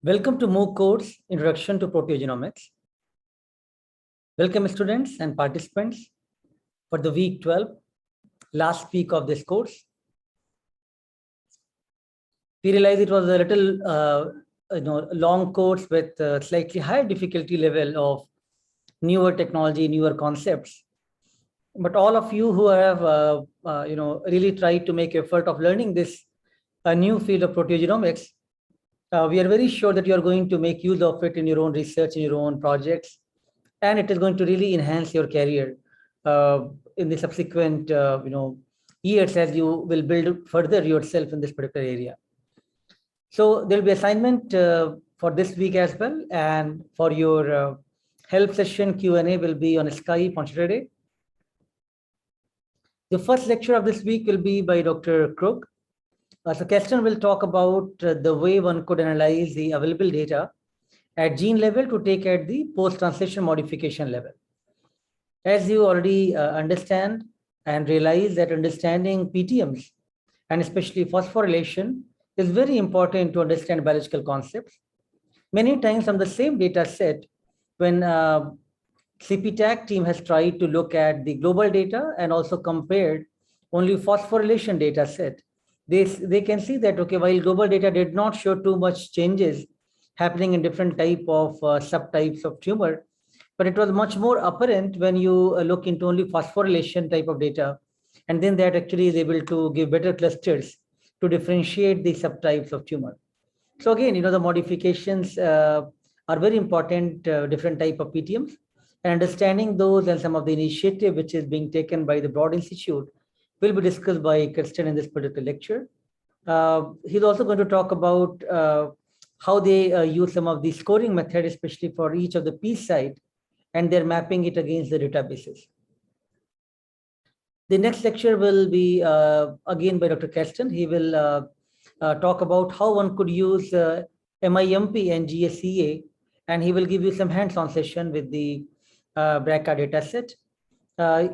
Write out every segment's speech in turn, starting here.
Welcome to MOOC course, Introduction to Proteogenomics. Welcome students and participants for the week 12, last week of this course. We realized it was a little long course with a slightly higher difficulty level of newer technology, newer concepts. But all of you who have really tried to make effort of learning this new field of proteogenomics, we are very sure that you are going to make use of it in your own research, in your own projects, and it is going to really enhance your career in the subsequent years as you will build further yourself in this particular area. So there will be assignment for this week as well, and for your help session Q&A will be on Skype on Saturday. The first lecture of this week will be by Dr. Krug. So Keston will talk about the way one could analyze the available data at gene level to take at the post-translation modification level. As you already understand and realize that understanding PTMs and especially phosphorylation is very important to understand biological concepts. Many times on the same data set, when CPTAC team has tried to look at the global data and also compared only phosphorylation data set, they can see that, okay, while global data did not show too much changes happening in different type of subtypes of tumor, but it was much more apparent when you look into only phosphorylation type of data, and then that actually is able to give better clusters to differentiate the subtypes of tumor. So again, the modifications are very important, different type of PTMs, and understanding those and some of the initiative which is being taken by the Broad Institute will be discussed by Kirsten in this particular lecture. He's also going to talk about how they use some of the scoring method, especially for each of the piece site, and they're mapping it against the databases. The next lecture will be again by Dr. Keston. He will talk about how one could use MIMP and GSEA, and he will give you some hands-on session with the BRCA dataset.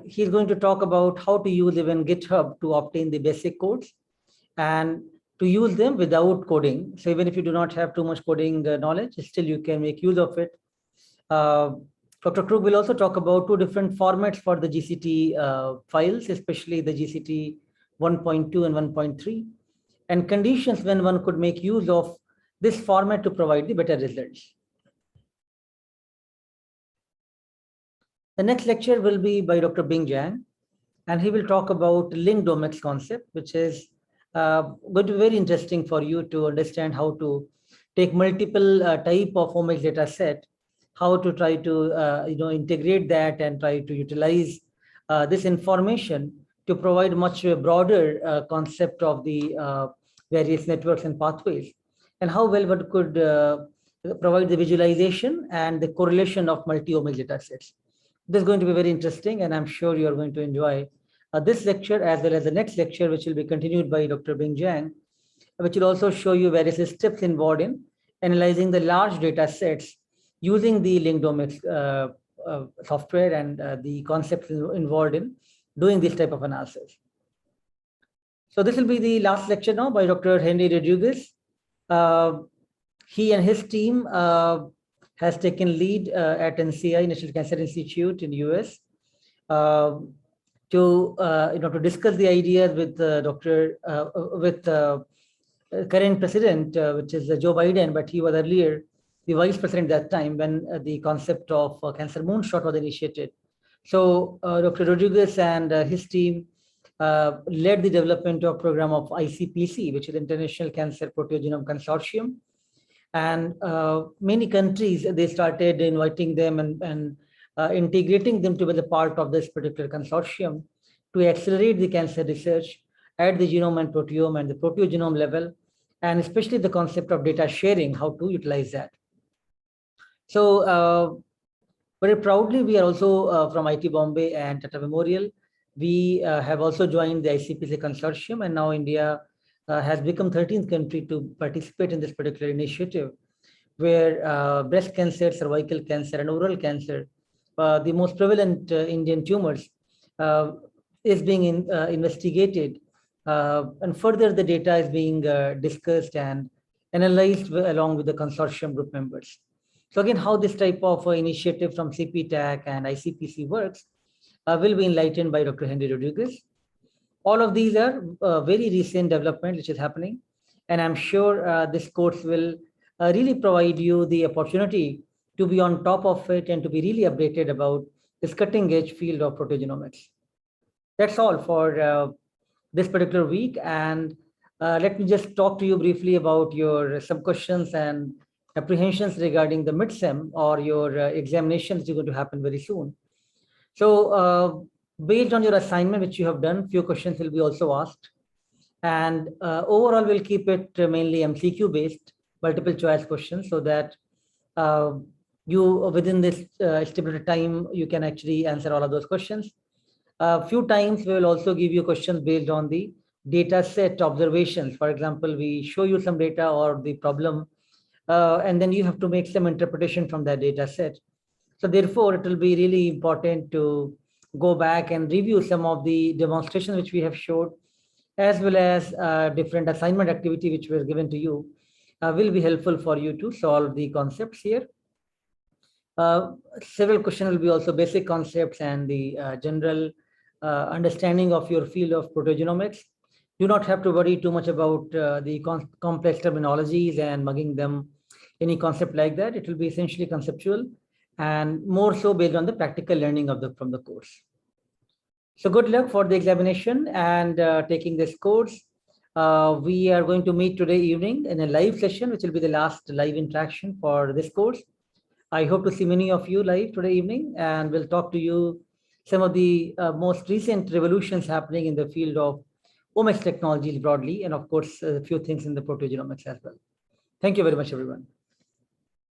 He's going to talk about how to use even GitHub to obtain the basic codes and to use them without coding. So even if you do not have too much coding knowledge, still you can make use of it. Dr. Krug will also talk about two different formats for the GCT files, especially the GCT 1.2 and 1.3, and conditions when one could make use of this format to provide the better results. The next lecture will be by Dr. Bing Zhang, and he will talk about linked omics concept, which is going to be very interesting for you to understand how to take multiple type of omics data set, how to try to integrate that and try to utilize this information to provide much broader concept of the various networks and pathways, and how well one could provide the visualization and the correlation of multi-omics data sets. This is going to be very interesting, and I'm sure you are going to enjoy this lecture as well as the next lecture, which will be continued by Dr. Bing Zhang, which will also show you various steps involved in analyzing the large data sets using the linked omics software and the concepts involved in doing this type of analysis. So this will be the last lecture now by Dr. Henry Rodriguez. He and his team has taken lead at NCI, National Cancer Institute in US, to discuss the ideas with current president, which is Joe Biden, but he was earlier the vice president at that time when the concept of cancer moonshot was initiated. So Dr. Rodriguez and his team led the development of program of ICPC, which is International Cancer Proteogenome Consortium. And many countries, they started inviting them and integrating them to be the part of this particular consortium to accelerate the cancer research at the genome and proteome and the proteogenome level, and especially the concept of data sharing, how to utilize that. So very proudly, we are also from IIT Bombay and Tata Memorial. We have also joined the ICPC consortium, and now India has become 13th country to participate in this particular initiative, where breast cancer, cervical cancer, and oral cancer, the most prevalent Indian tumors, is being investigated, and further the data is being discussed and analyzed along with the consortium group members. So again, how this type of initiative from CPTAC and ICPC works will be enlightened by Dr. Henry Rodriguez. All of these are very recent development which is happening. And I'm sure this course will really provide you the opportunity to be on top of it and to be really updated about this cutting edge field of proteogenomics. That's all for this particular week. And let me just talk to you briefly about your some questions and apprehensions regarding the midsem or your examinations which are going to happen very soon. So based on your assignment which you have done, few questions will be also asked. And overall, we'll keep it mainly MCQ based, multiple choice questions, so that you within this stipulated time, you can actually answer all of those questions. A few times we will also give you questions based on the data set observations. For example, we show you some data or the problem, and then you have to make some interpretation from that data set. So therefore, it will be really important to go back and review some of the demonstrations which we have showed, as well as different assignment activity which were given to you, will be helpful for you to solve the concepts here. Several questions will be also basic concepts and the general understanding of your field of proteogenomics. Do not have to worry too much about the complex terminologies and mugging them, any concept like that. It will be essentially conceptual and more so based on the practical learning of from the course. So good luck for the examination and taking this course. We are going to meet today evening in a live session, which will be the last live interaction for this course. I hope to see many of you live today evening, and we'll talk to you some of the most recent revolutions happening in the field of omics technologies broadly, and of course, a few things in the proteogenomics as well. Thank you very much, everyone.